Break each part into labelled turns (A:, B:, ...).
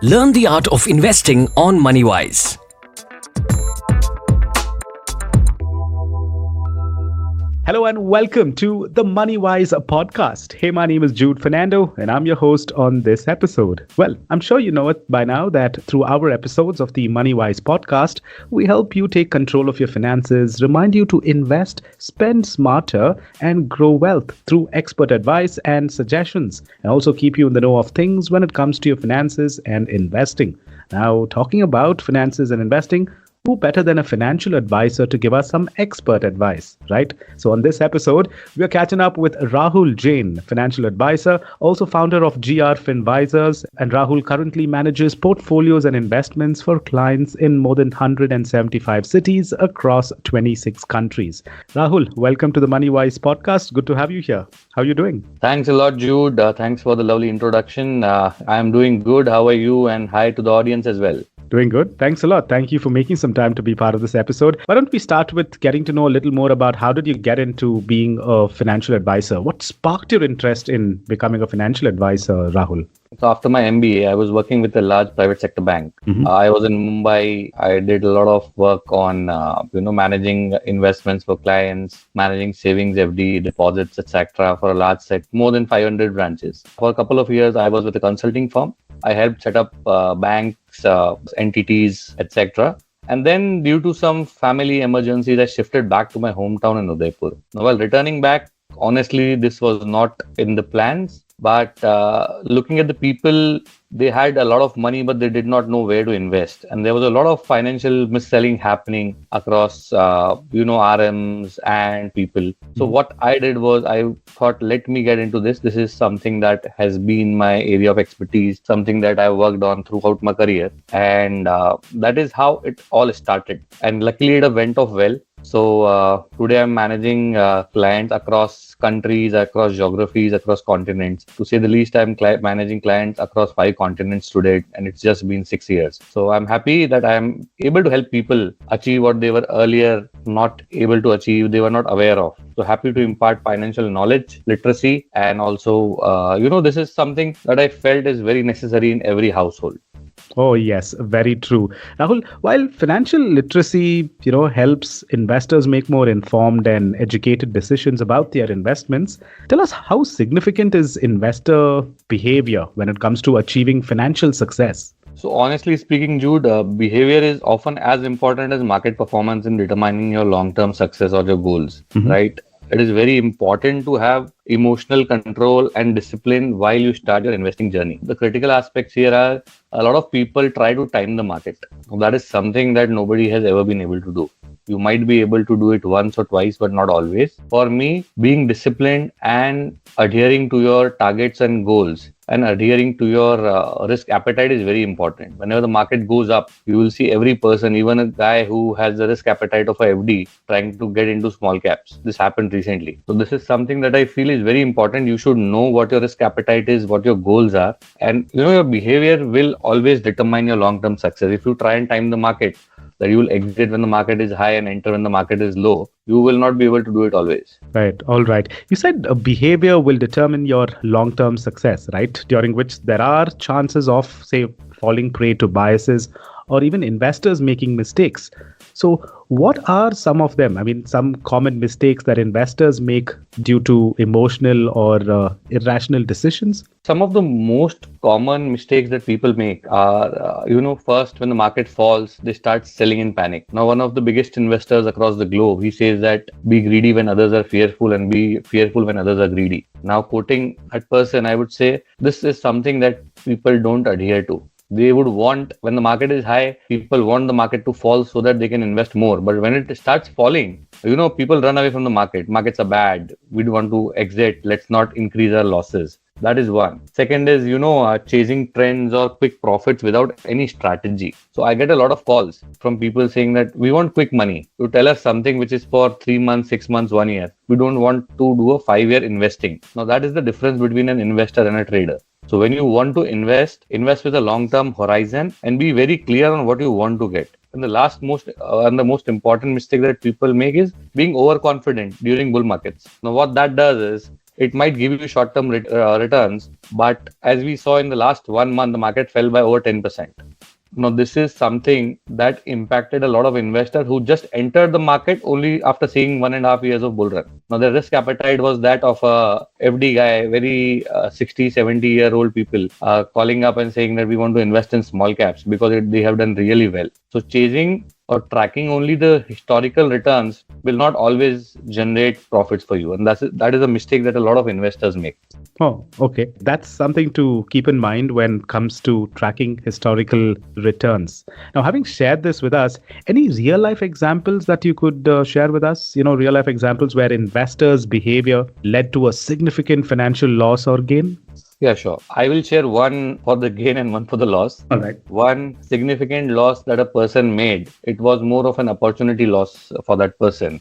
A: Learn the art of investing on Moneywise.
B: Hello and welcome to the Moneywise Podcast. Hey, my name is Jude Fernando and I'm your host on this episode. Well, I'm sure you know it by now that through our episodes of the Moneywise Podcast, we help you take control of your finances, remind you to invest, spend smarter, and grow wealth through expert advice and suggestions, and also keep you in the know of things when it comes to your finances and investing. Now, talking about finances and investing, who better than a financial advisor to give us some expert advice, right? So on this episode, we're catching up with Rahul Jain, financial advisor, also founder of Finvisors. And Rahul currently manages portfolios and investments for clients in more than 175 cities across 26 countries. Rahul, welcome to the Moneywise Podcast. Good to have you here. How are you doing?
C: Thanks a lot, Jude. Thanks for the lovely introduction. I'm doing good. How are you? And hi to the audience as well.
B: Doing good. Thanks a lot. Thank you for making some time to be part of this episode. Why don't we start with getting to know a little more about how did you get into being a financial advisor? What sparked your interest in becoming a financial advisor, Rahul?
C: So after my MBA, I was working with a large private sector bank. I was in Mumbai. I did a lot of work on, managing investments for clients, managing savings, FD, deposits, etc. for a large set, more than 500 branches. For a couple of years, I was with a consulting firm. I helped set up banks, entities, etc. And then due to some family emergencies, I shifted back to my hometown in Udaipur. Now, while returning back, honestly, this was not in the plans. But looking at the people, they had a lot of money, but they did not know where to invest. And there was a lot of financial mis-selling happening across, RMs and people. So what I did was I thought, let me get into this. This is something that has been my area of expertise, something that I worked on throughout my career. And that is how it all started. And luckily, it went off well. So today I'm managing clients across countries, across geographies, across continents. To say the least, I'm managing clients across 5 continents today, and it's just been 6 years. So I'm happy that I'm able to help people achieve what they were earlier not able to achieve, they were not aware of. So happy to impart financial knowledge, literacy, and also, this is something that I felt is very necessary in every household.
B: Oh, yes, very true. Rahul, while financial literacy, helps investors make more informed and educated decisions about their investments, tell us how significant is investor behavior when it comes to achieving financial success?
C: So honestly speaking, Jude, behavior is often as important as market performance in determining your long-term success or your goals, right? It is very important to have emotional control and discipline while you start your investing journey. The critical aspects here are a lot of people try to time the market. That is something that nobody has ever been able to do. You might be able to do it once or twice, but not always. For me, being disciplined and adhering to your targets and goals and adhering to your risk appetite is very important. Whenever the market goes up, you will see every person, even a guy who has the risk appetite of a FD, trying to get into small caps. This happened recently. So this is something that I feel is very important. You should know what your risk appetite is, what your goals are. And your behavior will always determine your long-term success. If you try and time the market, that you will exit when the market is high and enter when the market is low, you will not be able to do it always.
B: Right. All right. You said behavior will determine your long-term success, right? During which there are chances of, say, falling prey to biases or even investors making mistakes. So what are some of them? I mean, some common mistakes that investors make due to emotional or irrational decisions?
C: Some of the most common mistakes that people make are, first, when the market falls, they start selling in panic. Now, one of the biggest investors across the globe, he says that be greedy when others are fearful and be fearful when others are greedy. Now, quoting that person, I would say this is something that people don't adhere to. They would want, when the market is high, people want the market to fall so that they can invest more. But when it starts falling, people run away from the market. Markets are bad. We want to exit. Let's not increase our losses. That is one. Second is, chasing trends or quick profits without any strategy. So I get a lot of calls from people saying that we want quick money. You tell us something which is for 3 months, 6 months, 1 year. We don't want to do a 5-year investing. Now that is the difference between an investor and a trader. So when you want to invest with a long-term horizon and be very clear on what you want to get. And the most important mistake that people make is being overconfident during bull markets. Now what that does is it might give you short-term returns, but as we saw in the last 1 month, the market fell by over 10%. Now, this is something that impacted a lot of investors who just entered the market only after seeing 1.5 years of bull run. Now, the risk appetite was that of a FD guy, very 60, 70-year-old people calling up and saying that we want to invest in small caps because they have done really well. So chasing or tracking only the historical returns will not always generate profits for you. And that is a mistake that a lot of investors make.
B: Oh, okay. That's something to keep in mind when it comes to tracking historical returns. Now, having shared this with us, any real life examples that you could share with us? Real life examples where investors' behavior led to a significant financial loss or gain?
C: Yeah, sure. I will share one for the gain and one for the loss.
B: All right.
C: One significant loss that a person made, it was more of an opportunity loss for that person.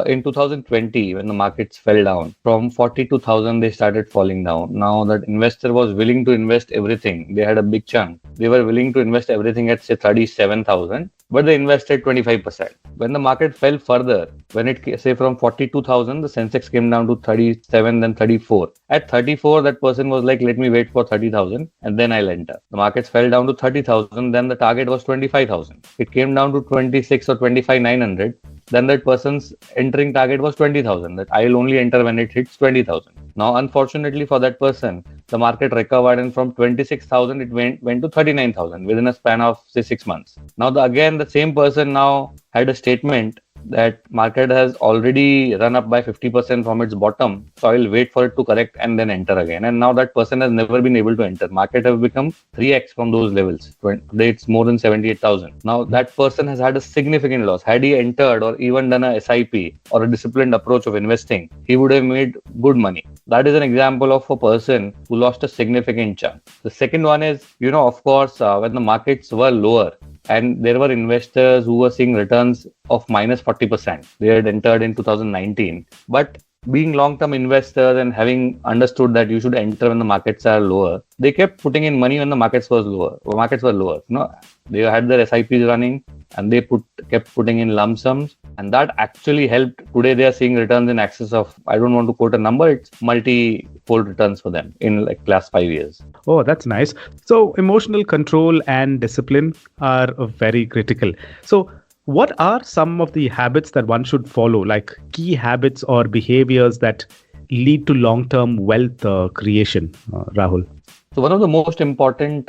C: In 2020, when the markets fell down, from 42,000, they started falling down. Now that investor was willing to invest everything. They had a big chunk. They were willing to invest everything at say 37,000, but they invested 25%. When the market fell further, when it say from 42,000, the Sensex came down to 37, then 34. At 34, that person was like, let me wait for 30,000 and then I'll enter. The markets fell down to 30,000, then the target was 25,000. It came down to 26 or 25,900. Then that person's entering target was 20,000. That I'll only enter when it hits 20,000. Now, unfortunately for that person, the market recovered and from 26,000, it went to 39,000 within a span of say 6 months. Now, the same person now had a statement that market has already run up by 50% from its bottom. So I'll wait for it to correct and then enter again. And now that person has never been able to enter. Market have become 3x from those levels. Today it's more than 78,000. Now that person has had a significant loss. Had he entered or even done a SIP or a disciplined approach of investing, he would have made good money. That is an example of a person who lost a significant chunk. The second one is, of course, when the markets were lower, and there were investors who were seeing returns of minus 40%. They had entered in 2019. But being long-term investors and having understood that you should enter when the markets are lower, they kept putting in money when the markets were lower. They had their SIPs running and they kept putting in lump sums, and that actually helped. Today they are seeing returns in excess of, I don't want to quote a number, it's multi-fold returns for them in like last 5 years.
B: Oh, that's nice. So emotional control and discipline are very critical. So what are some of the habits that one should follow, like key habits or behaviors that lead to long-term wealth creation, Rahul?
C: So one of the most important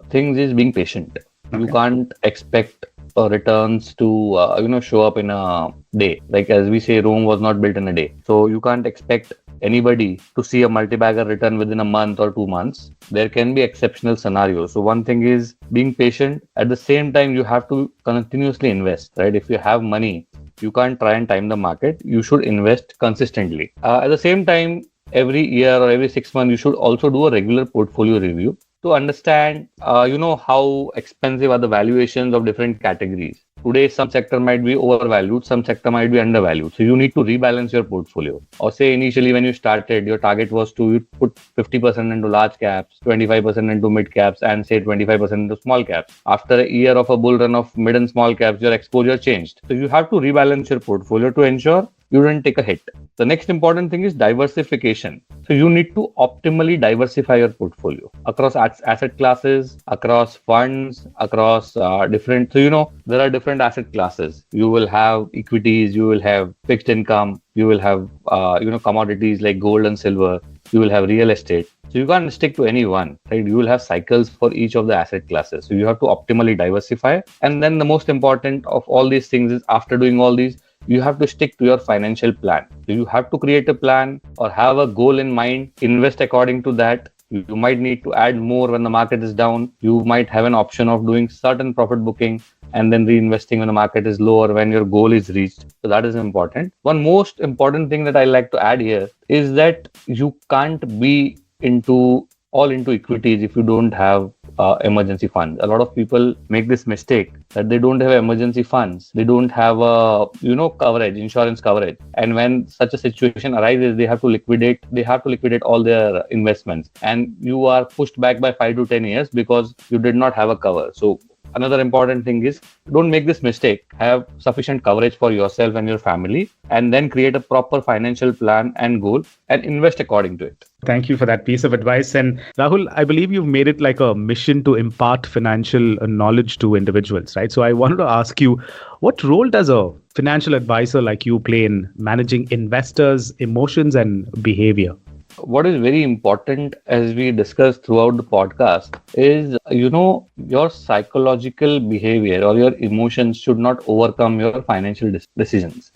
C: things is being patient. Okay. You can't expect returns to show up in a day. Like as we say, Rome was not built in a day. So you can't expect anybody to see a multi-bagger return within a month or 2 months. There can be exceptional scenarios. So one thing is being patient. At the same time, you have to continuously invest, right? If you have money, you can't try and time the market. You should invest consistently. At the same time, every year or every 6 months, you should also do a regular portfolio review to understand, how expensive are the valuations of different categories. Today, some sector might be overvalued, some sector might be undervalued. So you need to rebalance your portfolio. Or say initially when you started, your target was to put 50% into large caps, 25% into mid caps, and say 25% into small caps. After a year of a bull run of mid and small caps, your exposure changed. So you have to rebalance your portfolio to ensure you don't take a hit. The next important thing is diversification. So you need to optimally diversify your portfolio across asset classes, across funds, across different. So, there are different asset classes. You will have equities, you will have fixed income, you will have, commodities like gold and silver, you will have real estate. So you can't stick to any one, right? You will have cycles for each of the asset classes. So you have to optimally diversify. And then the most important of all these things is after doing all these, you have to stick to your financial plan. So you have to create a plan or have a goal in mind, invest according to that. You might need to add more when the market is down. You might have an option of doing certain profit booking and then reinvesting when the market is lower when your goal is reached. So that is important. One most important thing that I like to add here is that you can't be all into equities if you don't have emergency funds. A lot of people make this mistake that they don't have emergency funds. They don't have insurance coverage. And when such a situation arises, they have to liquidate all their investments. And you are pushed back by 5 to 10 years because you did not have a cover. So Another important thing is don't make this mistake. Have sufficient coverage for yourself and your family, and then create a proper financial plan and goal and invest according to it.
B: Thank you for that piece of advice. And Rahul, I believe you've made it like a mission to impart financial knowledge to individuals, right? So I wanted to ask you, what role does a financial advisor like you play in managing investors' emotions and behavior?
C: What is very important, as we discussed throughout the podcast, is your psychological behavior or your emotions should not overcome your financial decisions.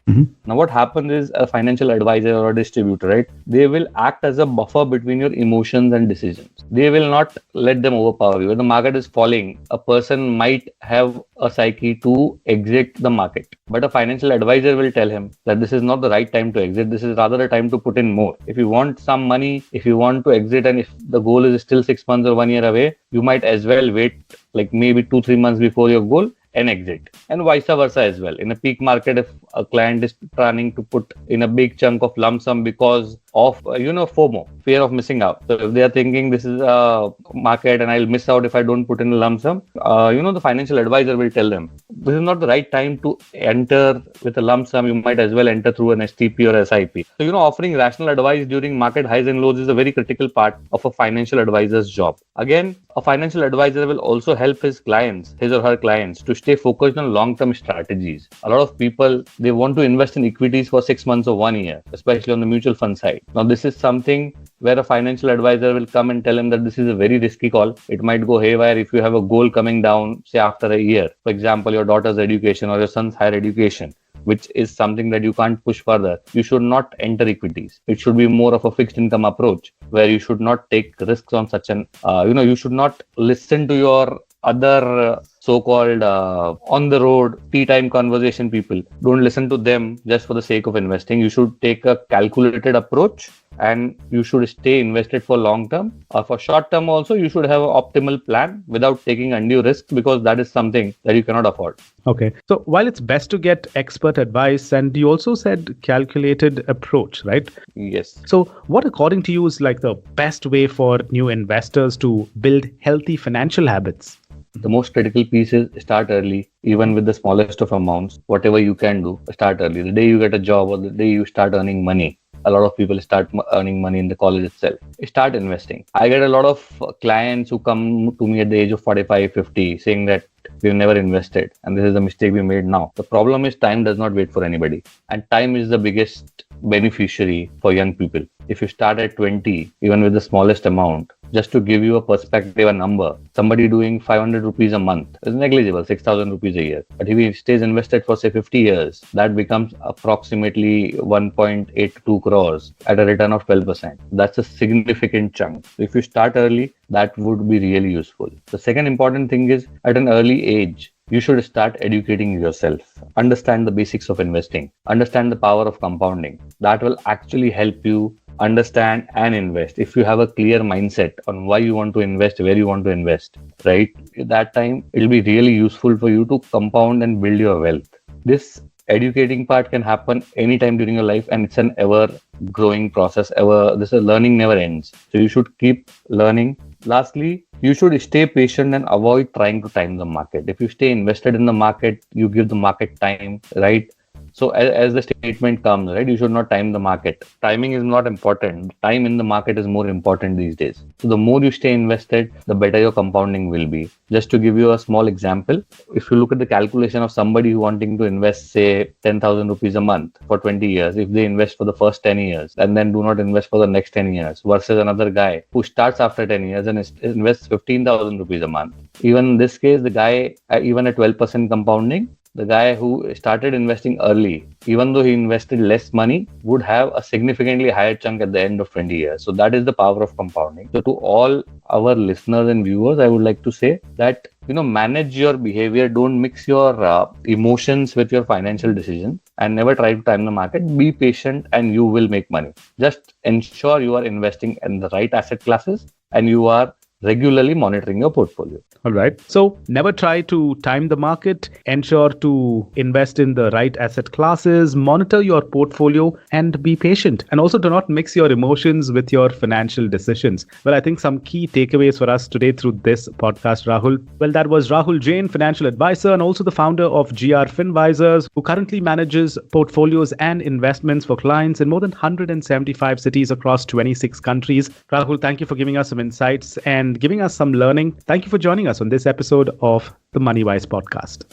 C: Now what happens is a financial advisor or a distributor, right, they will act as a buffer between your emotions and decisions. They will not let them overpower you. When the market is falling, a person might have a psyche to exit the market, but a financial advisor will tell him that this is not the right time to exit. This is rather a time to put in more. If you want some money, if you want to exit, and if the goal is still 6 months or 1 year away, you might as well wait like maybe 2-3 months before your goal and exit, and vice versa as well. In a peak market, if a client is planning to put in a big chunk of lump sum because of FOMO, fear of missing out. So if they are thinking this is a market and I'll miss out if I don't put in a lump sum, the financial advisor will tell them this is not the right time to enter with a lump sum. You might as well enter through an STP or SIP. So offering rational advice during market highs and lows is a very critical part of a financial advisor's job. Again, a financial advisor will also help his or her clients to stay focused on long-term strategies. A lot of people, they want to invest in equities for 6 months or 1 year, especially on the mutual fund side. Now, this is something where a financial advisor will come and tell him that this is a very risky call. It might go haywire if you have a goal coming down, say after a year. For example, your daughter's education or your son's higher education, which is something that you can't push further. You should not enter equities. It should be more of a fixed income approach where you should not take risks on such an, you should not listen to your other so-called on the road tea time conversation people. Don't listen to them just for the sake of investing. You should take a calculated approach and you should stay invested for long term. For short term also, you should have an optimal plan without taking undue risk, because that is something that you cannot afford.
B: Okay. So while it's best to get expert advice, and you also said calculated approach, right?
C: Yes.
B: So what according to you is like the best way for new investors to build healthy financial habits?
C: The most critical piece is start early, even with the smallest of amounts. Whatever you can do, start early. The day you get a job or the day you start earning money, a lot of people start earning money in the college itself. Start investing. I get a lot of clients who come to me at the age of 45, 50 saying that we've never invested and this is the mistake we made now. The problem is time does not wait for anybody, and time is the biggest beneficiary for young people. If you start at 20, even with the smallest amount, just to give you a perspective, a number, somebody doing 500 rupees a month is negligible, 6,000 rupees a year. But if he stays invested for say 50 years, that becomes approximately 1.82 crores at a return of 12%. That's a significant chunk. So if you start early, that would be really useful. The second important thing is at an early age, you should start educating yourself. Understand the basics of investing. Understand the power of compounding. That will actually help you understand and invest. If you have a clear mindset on why you want to invest, where you want to invest, right? At that time, it'll be really useful for you to compound and build your wealth. This educating part can happen anytime during your life, and it's an ever growing process. This learning never ends. So you should keep learning. Lastly, you should stay patient and avoid trying to time the market. If you stay invested in the market, you give the market time, right? So as the statement comes, right, you should not time the market. Timing is not important. Time in the market is more important these days. So the more you stay invested, the better your compounding will be. Just to give you a small example, if you look at the calculation of somebody who wanting to invest, say, 10,000 rupees a month for 20 years, if they invest for the first 10 years and then do not invest for the next 10 years versus another guy who starts after 10 years and invests 15,000 rupees a month. Even in this case, the guy, even at 12% compounding, the guy who started investing early, even though he invested less money, would have a significantly higher chunk at the end of 20 years. So that is the power of compounding. So to all our listeners and viewers, I would like to say that, manage your behavior. Don't mix your emotions with your financial decisions, and never try to time the market. Be patient and you will make money. Just ensure you are investing in the right asset classes and you are regularly monitoring your portfolio.
B: All right. So never try to time the market. Ensure to invest in the right asset classes, monitor your portfolio, and be patient. And also do not mix your emotions with your financial decisions. Well, I think some key takeaways for us today through this podcast, Rahul. Well, that was Rahul Jain, financial advisor and also the founder of GR Finvisors, who currently manages portfolios and investments for clients in more than 175 cities across 26 countries. Rahul, thank you for giving us some insights and giving us some learning. Thank you for joining us on this episode of the Moneywise Podcast.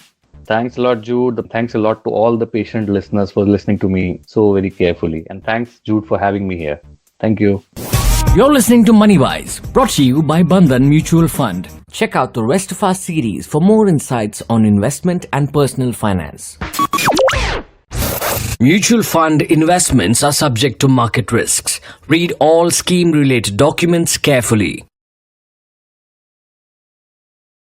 C: Thanks a lot, Jude. Thanks a lot to all the patient listeners for listening to me so very carefully. And thanks, Jude, for having me here. Thank you.
A: You're listening to Moneywise, brought to you by Bandhan Mutual Fund. Check out the rest of our series for more insights on investment and personal finance. Mutual fund investments are subject to market risks. Read all scheme-related documents carefully.